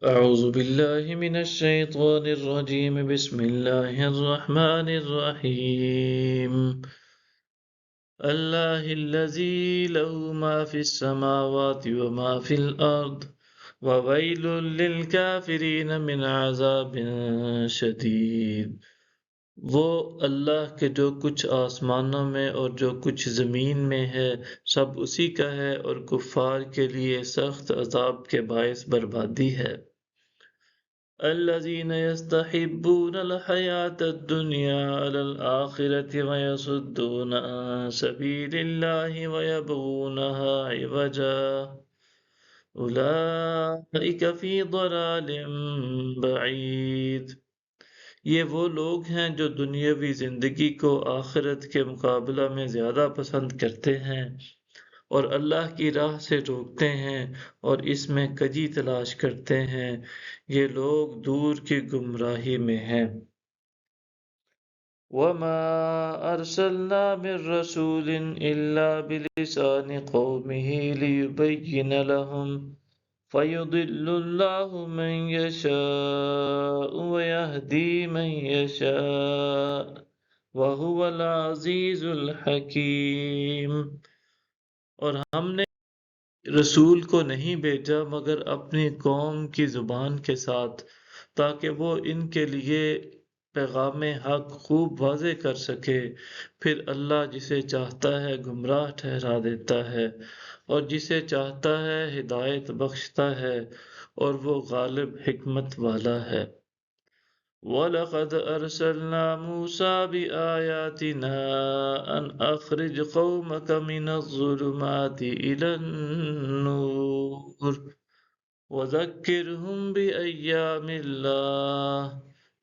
أعوذ بالله من الشيطان الرجيم بسم الله الرحمن الرحيم الله الذي له ما في السماوات وما في الأرض وويل للكافرين من عذاب شديد. وہ اللہ کے جو کچھ آسمانوں میں اور جو کچھ زمین میں ہے سب اسی کا ہے، اور کفار کے لیے سخت عذاب کے باعث بربادی ہے۔ الذين يستحبون الحياة الدنيا على الآخرة ويصدون عن سبيل الله ويبغونها عوجا أولئك في ضلال بعيد۔ یہ وہ لوگ ہیں جو دنیاوی زندگی کو آخرت کے مقابلہ میں زیادہ پسند کرتے ہیں اور اللہ کی راہ سے روکتے ہیں اور اس میں کجی تلاش کرتے ہیں، یہ لوگ دور کی گمراہی میں ہیں۔ وَمَا أَرْسَلْنَا مِن رَّسُولٍ إِلَّا بِلِسَانِ قَوْمِهِ لِيُبَيِّنَ لَهُمْ فَيُضِلُّ اللَّهُ مَن يَشَاءُ وَيَهْدِي مَن يَشَاءُ وَهُوَ الْعَزِيزُ الْحَكِيمُ۔ اور ہم نے رسول کو نہیں بھیجا مگر اپنی قوم کی زبان کے ساتھ، تاکہ وہ ان کے لیے پیغام حق خوب واضح کر سکے۔ پھر اللہ جسے چاہتا ہے گمراہ ٹھہرا دیتا ہے اور جسے چاہتا ہے ہدایت بخشتا ہے، اور وہ غالب حکمت والا ہے۔ وَلَقَدْ أَرْسَلْنَا مُوسَىٰ بِآيَاتِنَا أَنْ أَخْرِجْ قَوْمَكَ مِنَ الظُّلُمَاتِ إِلَى النُّورِ وَذَكِّرْهُم بِأَيَّامِ اللَّهِ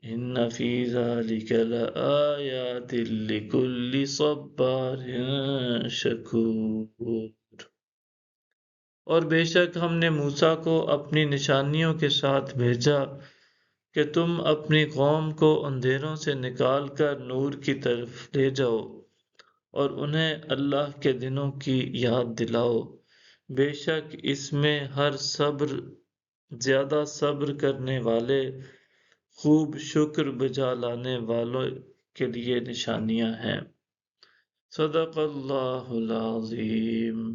إِنَّ فِي ذَلِكَ لَآيَاتٍ لِكُلِّ صَبَّارٍ شَكُورٍ۔ اور بے شک ہم نے موسیٰ کو اپنی نشانیوں کے ساتھ بھیجا کہ تم اپنی قوم کو اندھیروں سے نکال کر نور کی طرف لے جاؤ اور انہیں اللہ کے دنوں کی یاد دلاؤ۔ بے شک اس میں ہر زیادہ صبر کرنے والے، خوب شکر بجا لانے والوں کے لیے نشانیاں ہیں۔ صدق اللہ العظیم۔